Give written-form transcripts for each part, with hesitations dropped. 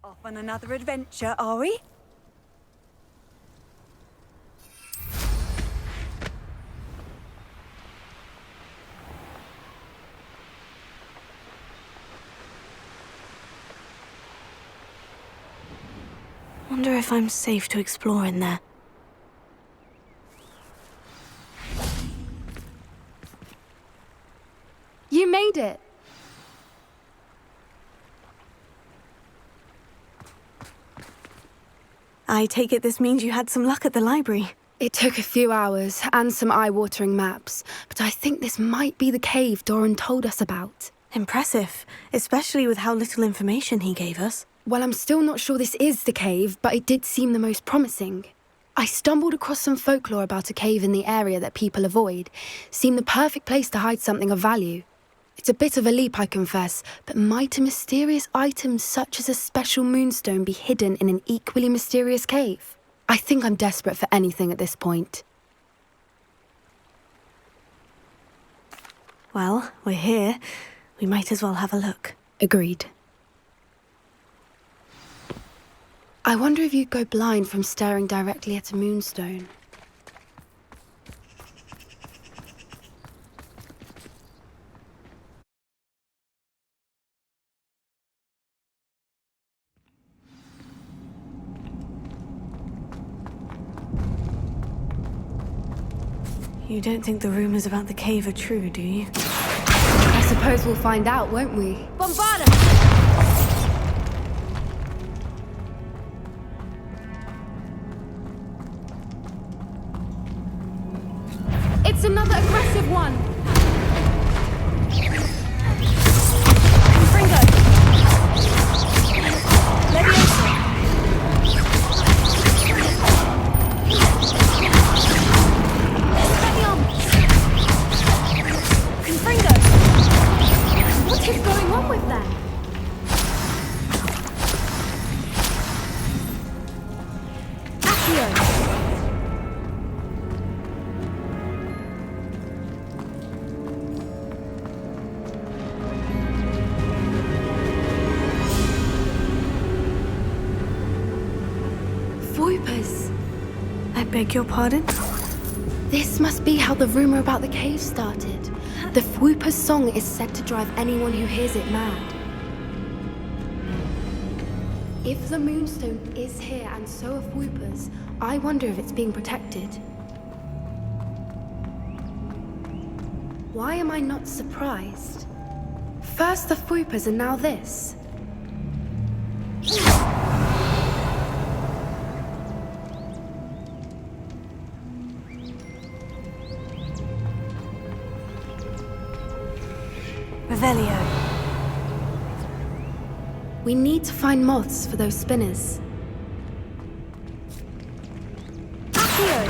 Off on another adventure, are we? Wonder if I'm safe to explore in there. You made it! I take it this means you had some luck at the library. It took a few hours and some eye-watering maps, but I think this might be the cave Doran told us about. Impressive, especially with how little information he gave us. Well, I'm still not sure this is the cave, but it did seem the most promising. I stumbled across some folklore about a cave in the area that people avoid. Seemed the perfect place to hide something of value. It's a bit of a leap, I confess, but might a mysterious item such as a special moonstone be hidden in an equally mysterious cave? I think I'm desperate for anything at this point. Well, we're here. We might as well have a look. Agreed. I wonder if you'd go blind from staring directly at a moonstone. You don't think the rumors about the cave are true, do you? I suppose we'll find out, won't we? Bombard 'em! It's another aggressive one! Confringo! Leviosa! Confringo! What is going on with them? Accio! Voipers! I beg your pardon? This must be how the rumor about the cave started. The Whooper's song is said to drive anyone who hears it mad. If the Moonstone is here and so are Whoopers, I wonder if it's being protected. Why am I not surprised? First the Whoopers and now this. Revelio. We need to find moths for those spinners. Accio!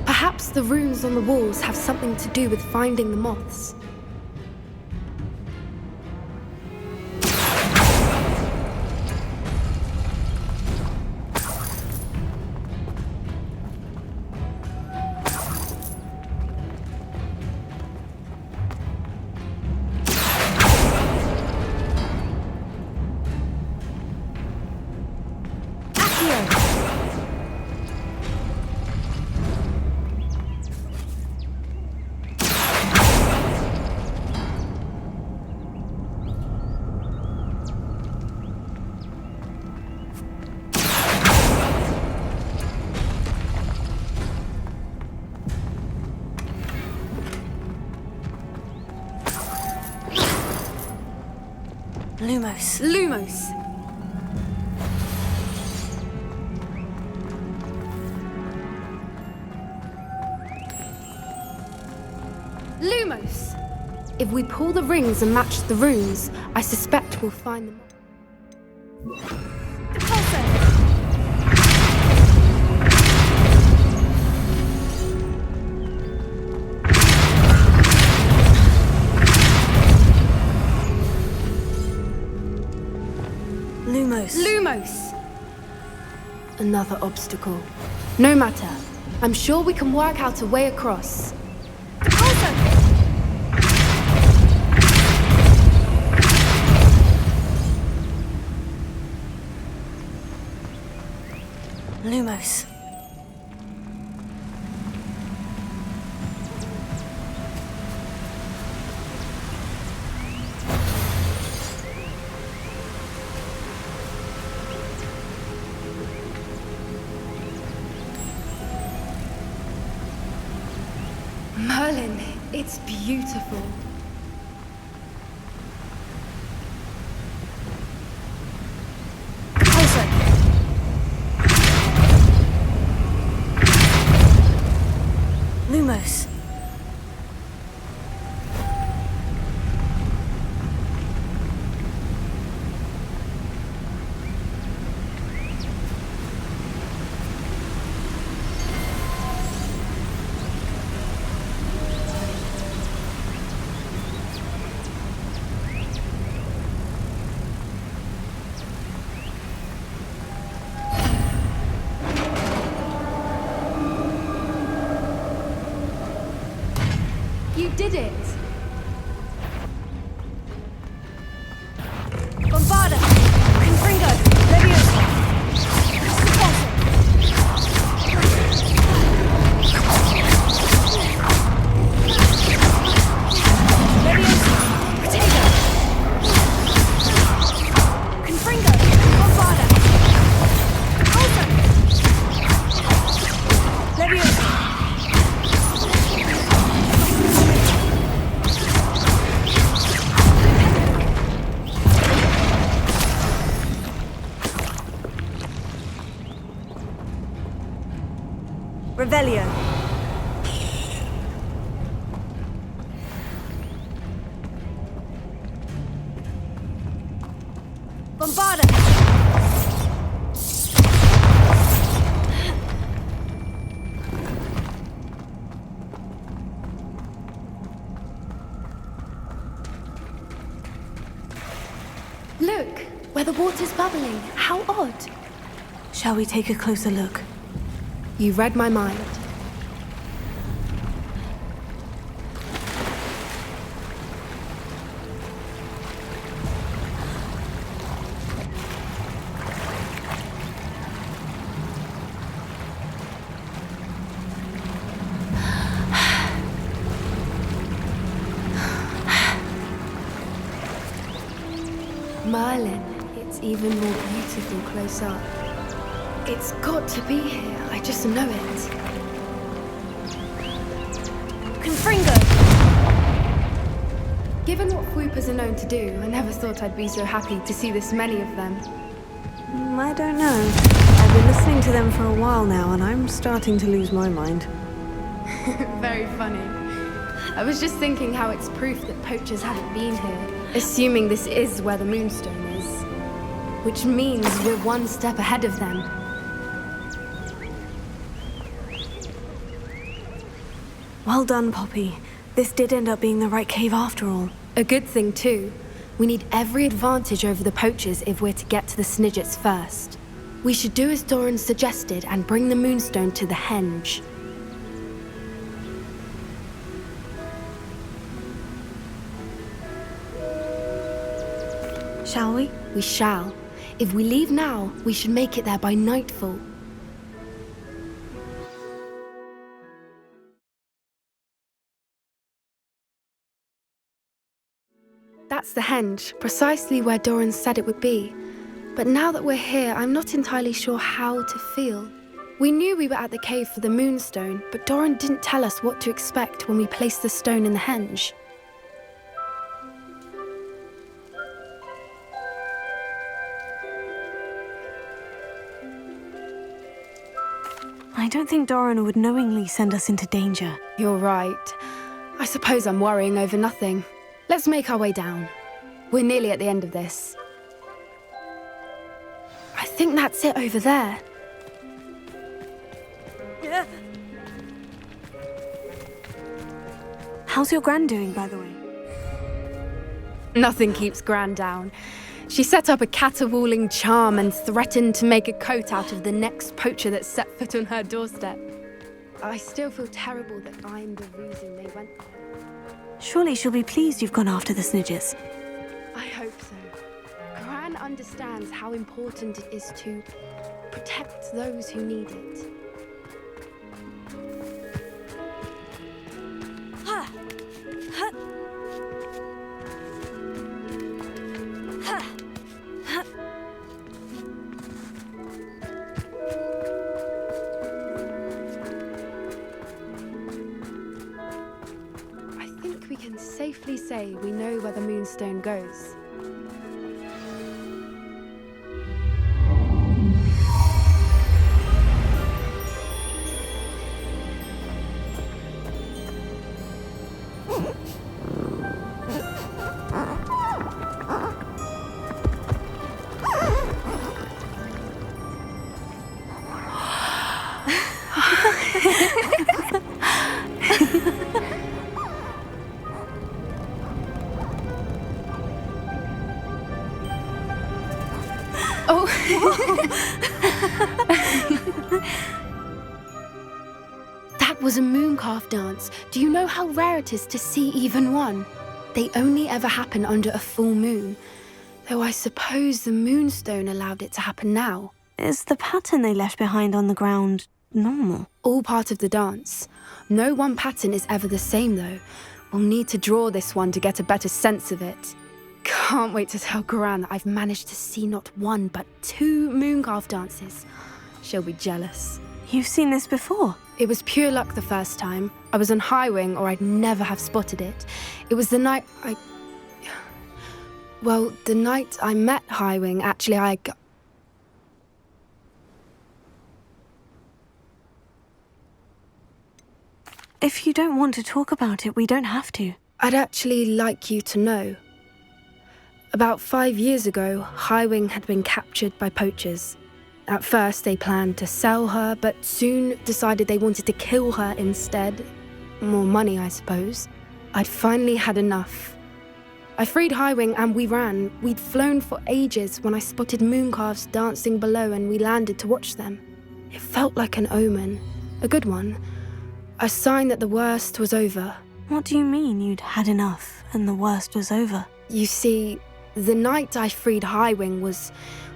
Perhaps the runes on the walls have something to do with finding the moths. Lumos. Lumos! Lumos! If we pull the rings and match the runes, I suspect we'll find them. Lumos! Another obstacle. No matter. I'm sure we can work out a way across. Lumos. Merlin, it's beautiful. Lumos. You did it! Bombarda! Confringo! Leviosa! Leviosa! Protego! Confringo! Bombarda! Also! Leviosa! Revelio. Bombarda. Look, where the water's bubbling. How odd. Shall we take a closer look? You read my mind. Merlin, it's even more beautiful close up. It's got to be here, I just know it. Confringo. Given what Whoopers are known to do, I never thought I'd be so happy to see this many of them. I don't know. I've been listening to them for a while now, and I'm starting to lose my mind. Very funny. I was just thinking how it's proof that poachers haven't been here, assuming this is where the Moonstone is. Which means we're one step ahead of them. Well done, Poppy. This did end up being the right cave after all. A good thing, too. We need every advantage over the poachers if we're to get to the Snidgets first. We should do as Doran suggested and bring the Moonstone to the henge. Shall we? We shall. If we leave now, we should make it there by nightfall. That's the henge, precisely where Doran said it would be. But now that we're here, I'm not entirely sure how to feel. We knew we were at the cave for the Moonstone, but Doran didn't tell us what to expect when we placed the stone in the henge. I don't think Doran would knowingly send us into danger. You're right. I suppose I'm worrying over nothing. Let's make our way down. We're nearly at the end of this. I think that's it over there. How's your Gran doing, by the way? Nothing keeps Gran down. She set up a caterwauling charm and threatened to make a coat out of the next poacher that set foot on her doorstep. I still feel terrible that I'm the reason they went there. Surely she'll be pleased you've gone after the Snidges. I hope so. Gran understands how important it is to protect those who need it. I think we can safely say we know where the Moonstone goes. Oh! That was a mooncalf dance. Do you know how rare it is to see even one? They only ever happen under a full moon. Though I suppose the Moonstone allowed it to happen now. Is the pattern they left behind on the ground normal? All part of the dance. No one pattern is ever the same, though. We'll need to draw this one to get a better sense of it. Can't wait to tell Gran that I've managed to see not one, but 2 mooncalf dances. She'll be jealous. You've seen this before? It was pure luck the first time. I was on Highwing, or I'd never have spotted it. It was the night Well, the night I met Highwing, actually, If you don't want to talk about it, we don't have to. I'd actually like you to know. About 5 years ago, Highwing had been captured by poachers. At first, they planned to sell her, but soon decided they wanted to kill her instead. More money, I suppose. I'd finally had enough. I freed Highwing and we ran. We'd flown for ages when I spotted mooncalves dancing below and we landed to watch them. It felt like an omen, a good one, a sign that the worst was over. What do you mean you'd had enough and the worst was over? You see, the night I freed Highwing was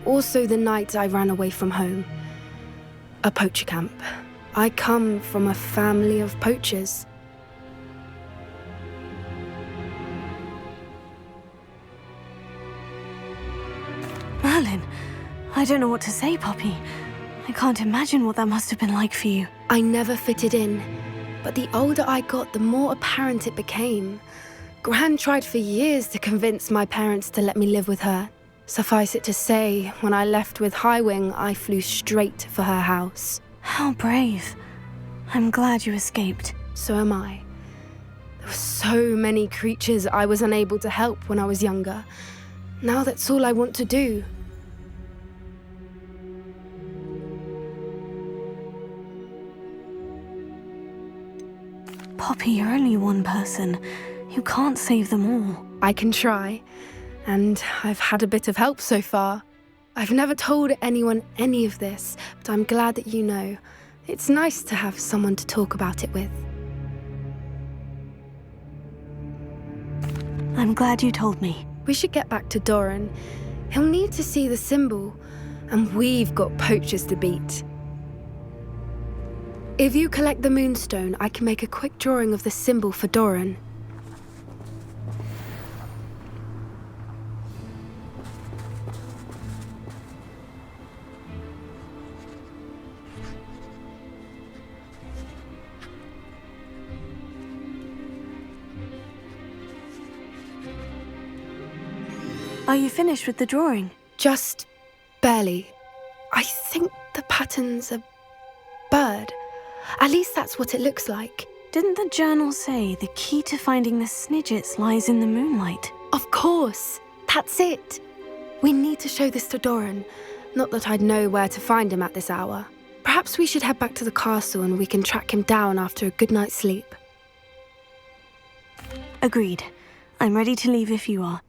also the night I ran away from home. A poacher camp. I come from a family of poachers. Merlin, I don't know what to say, Poppy. I can't imagine what that must have been like for you. I never fitted in, but the older I got, the more apparent it became. Gran tried for years to convince my parents to let me live with her. Suffice it to say, when I left with Highwing, I flew straight for her house. How brave. I'm glad you escaped. So am I. There were so many creatures I was unable to help when I was younger. Now that's all I want to do. Poppy, you're only one person. You can't save them all. I can try, and I've had a bit of help so far. I've never told anyone any of this, but I'm glad that you know. It's nice to have someone to talk about it with. I'm glad you told me. We should get back to Doran. He'll need to see the symbol, and we've got poachers to beat. If you collect the Moonstone, I can make a quick drawing of the symbol for Doran. Are you finished with the drawing? Just barely. I think the pattern's a bird. At least that's what it looks like. Didn't the journal say the key to finding the Snidgets lies in the moonlight? Of course! That's it! We need to show this to Doran. Not that I'd know where to find him at this hour. Perhaps we should head back to the castle and we can track him down after a good night's sleep. Agreed. I'm ready to leave if you are.